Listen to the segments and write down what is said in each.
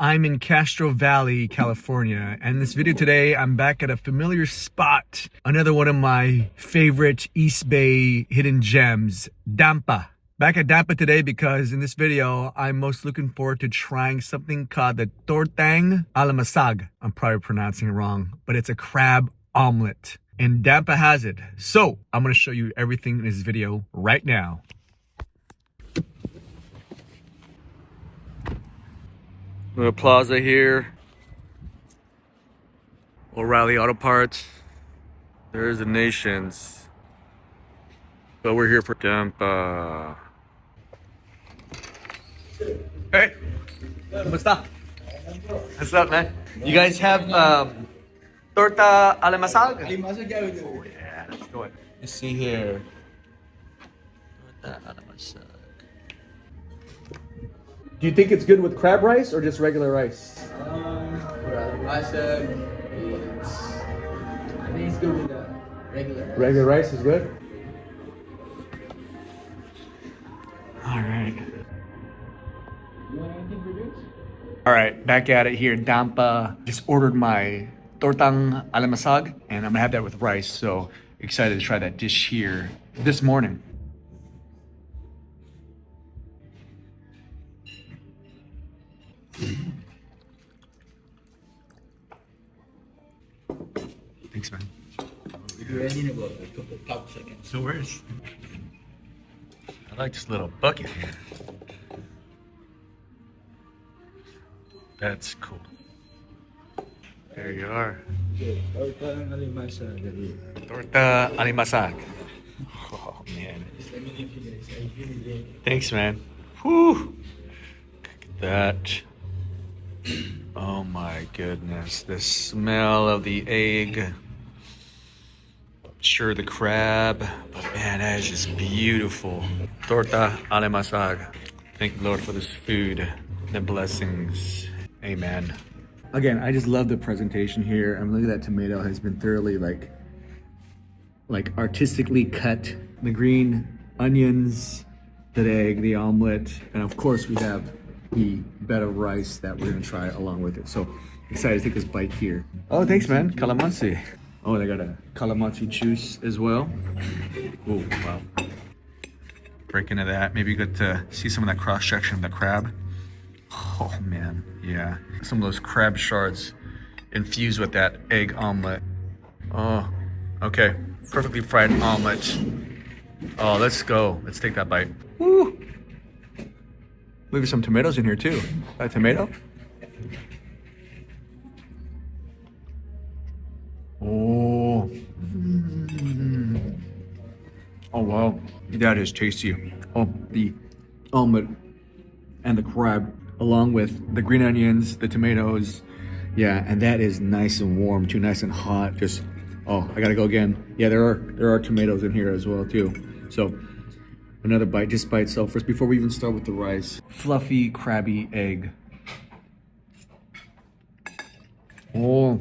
I'm in Castro Valley, California, and in this video today, I'm back at a familiar spot. Another one of my favorite East Bay hidden gems, Dampa. Back at Dampa today because in this video, I'm most looking forward to trying something called the Tortang Alimasag. I'm probably pronouncing it wrong, but it's a crab omelet. And Dampa has it. So, I'm gonna show you everything in this video right now. Little plaza here. O'Reilly Auto Parts. There's the Nations. But we're here for Dampa. Hey! What's up? What's up, man? You guys have Tortang Alimasag? Oh yeah, let's go. Let's see here. Tortang Alimasag. Do you think it's good with crab rice or just regular rice? I think it's good with regular rice. Regular rice is good? Alright. You want anything for drinks? Alright, back at it here. Dampa. Just ordered my Tortang Alimasag and I'm gonna have that with rice. So excited to try that dish here this morning. Thanks, man. You're ready in about a couple seconds. No worries. I like this little bucket here. That's cool. There you are. Tortang Alimasag. Tortang Alimasag. Oh, man. Just let me give you guys. I really did. Thanks, man. Whew. Look at that. Oh my goodness. The smell of the egg. Sure, the crab, but man, that is just beautiful. Tortang Alimasag. Thank you, Lord, for this food. The blessings. Amen. Again, I just love the presentation here. I'm looking at that tomato has been thoroughly like artistically cut. The green onions, the egg, the omelet, and of course we have the bed of rice that we're gonna try along with it. So excited to take this bite here. Oh, thanks, man. Calamansi. Oh, they got a calamansi juice as well. Oh, wow. Break into that. Maybe good to see some of that cross section of the crab. Oh man, yeah. Some of those crab shards infused with that egg omelet. Oh, okay. Perfectly fried omelet. Oh, let's go. Let's take that bite. Woo! Look at some tomatoes in here too. A tomato? Oh. Mm. Oh wow. That is tasty. Oh, the omelet and the crab along with the green onions, the tomatoes. Yeah, and that is nice and warm too, nice and hot. Just, oh, I gotta go again. Yeah, there are tomatoes in here as well too. So another bite just by itself first before we even start with the rice. Fluffy, crabby egg. Oh,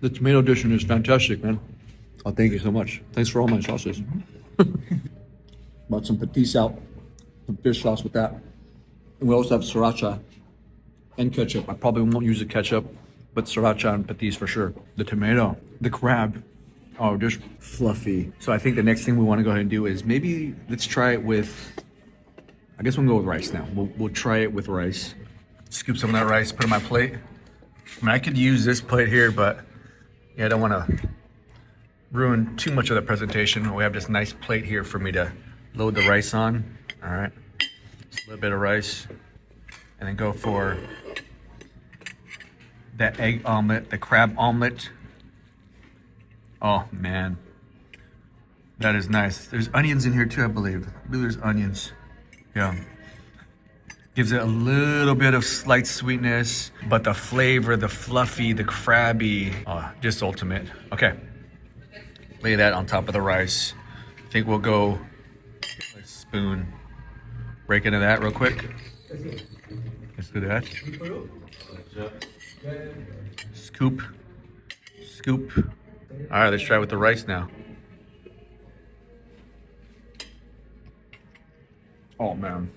the tomato addition is fantastic, man. Oh, thank you so much. Thanks for all my sauces. Brought some patis out, some fish sauce with that. And we also have sriracha and ketchup. I probably won't use the ketchup, but sriracha and patis for sure. The tomato, the crab. Oh, just fluffy. So I think the next thing we want to go ahead and do is maybe let's try it with, I guess we'll go with rice now. We'll try it with rice. Scoop some of that rice, put it on my plate. I mean, I could use this plate here, but yeah, I don't want to ruin too much of the presentation. We have this nice plate here for me to load the rice on. All right, just a little bit of rice, and then go for that egg omelet, the crab omelet. Oh man, that is nice. There's onions in here too, I believe. I believe there's onions. Yeah. Gives it a little bit of slight sweetness, but the flavor, the fluffy, the crabby, oh, just ultimate. Okay, lay that on top of the rice. I think we'll go a spoon. Break into that real quick. Let's do that. Scoop, scoop. All right, let's try with the rice now. Oh man.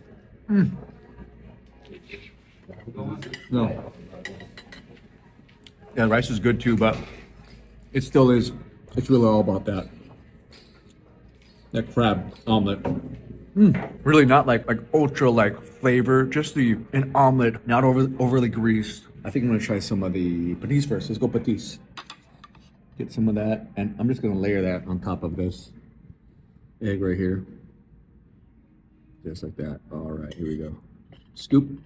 No. Yeah, rice is good too, but it still is. It's really all about that crab omelet. Really not like ultra like flavor, just an omelet, not overly greased. I think I'm gonna try some of the patis first. Let's go patis. Get some of that, and I'm just gonna layer that on top of this egg right here, just like that. All right, here we go. Scoop.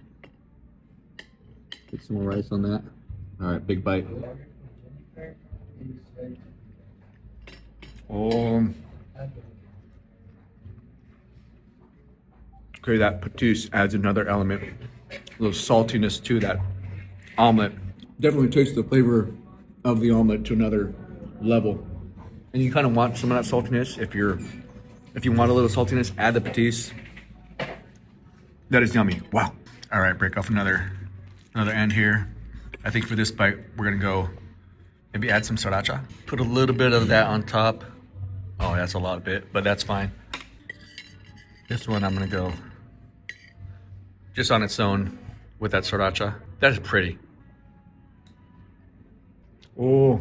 Get some more rice on that. All right, big bite. Okay, that patis adds another element, a little saltiness to that omelet. Definitely takes the flavor of the omelet to another level. And you kind of want some of that saltiness. If you want a little saltiness, add the patis. That is yummy. Wow. All right, break off another end here. I think for this bite, we're gonna go maybe add some sriracha. Put a little bit of that on top. Oh, that's a lot of it, but that's fine. This one I'm gonna go just on its own with that sriracha. That is pretty. Oh.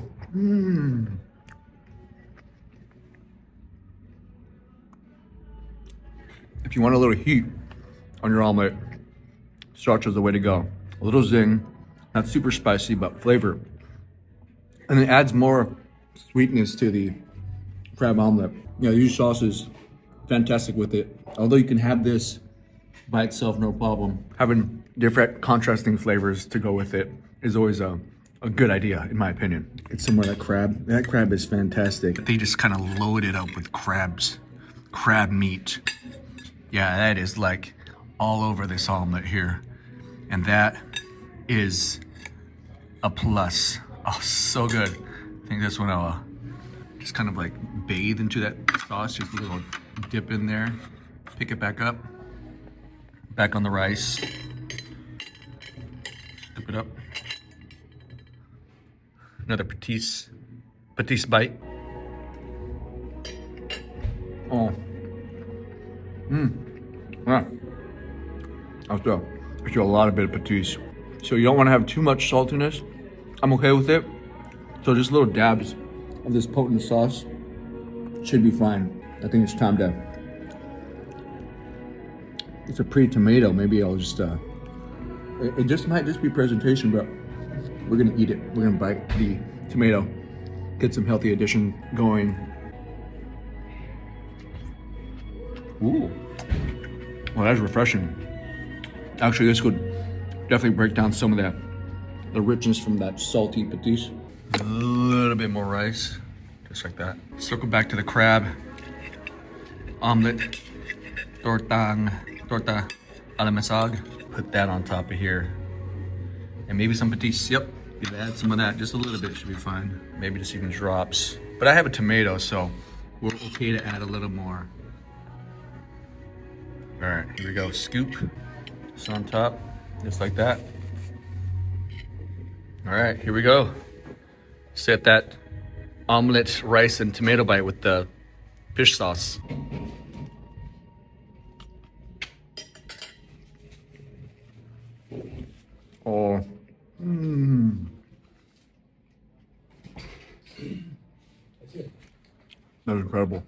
If you want a little heat on your omelet, sriracha is the way to go. A little zing, not super spicy, but flavor. And it adds more sweetness to the crab omelet. You know, use sauce is fantastic with it. Although you can have this by itself, no problem. Having different contrasting flavors to go with it is always a good idea, in my opinion. Get some more of that crab. That crab is fantastic. They just kind of load it up with crab meat. Yeah, that is like all over this omelet here. And that is a plus. Oh, so good. I think this one I'll just kind of like bathe into that sauce, just a little dip in there, pick it back up, back on the rice, scoop it up. Another patis bite. Oh. Yeah. After a lot of bit of patis. So you don't want to have too much saltiness. I'm okay with it. So just little dabs of this potent sauce should be fine. I think it's time to. It's a pretty tomato. Maybe I'll just. It just might just be presentation, but we're gonna eat it. We're gonna bite the tomato, get some healthy addition going. Ooh, well, that's refreshing. Actually, this could definitely break down some of the richness from that salty patis. A little bit more rice, just like that. Circle back to the crab omelet, Tortang Alimasag. Put that on top of here, and maybe some patis. Yep, you add some of that. Just a little bit should be fine. Maybe just even drops. But I have a tomato, so we're okay to add a little more. All right, here we go. Scoop this on top, just like that. All right, here we go. Set that omelet, rice, and tomato bite with the fish sauce. Oh. That was incredible.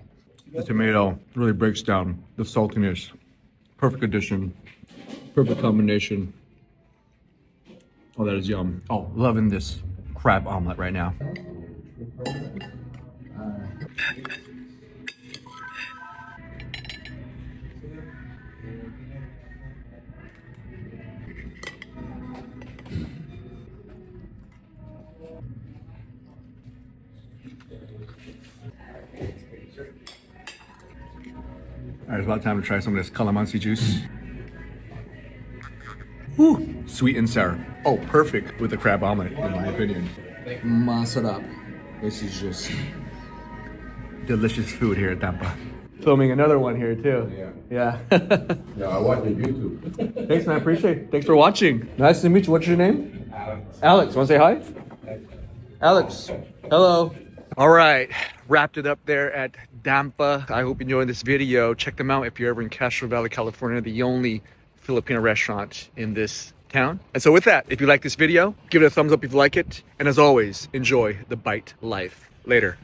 The tomato really breaks down the saltiness. Perfect addition. Perfect combination. Oh, that is yum. Oh, loving this crab omelet right now. All right, it's about time to try some of this calamansi juice. Whew, sweet and sour. Oh, perfect with the crab omelet, in my opinion. Masarap. This is just delicious food here at Dampa. Filming another one here too. Yeah. Yeah, I watch the YouTube. Thanks, man. Appreciate it. Thanks for watching. Nice to meet you. What's your name? Alex. Want to say hi? Alex. Hello. All right. Wrapped it up there at Dampa. I hope you enjoyed this video. Check them out if you're ever in Castro Valley, California. The only Filipino restaurant in this town. And so with that, if you like this video, give it a thumbs up if you like it. And as always, enjoy the bite life. Later.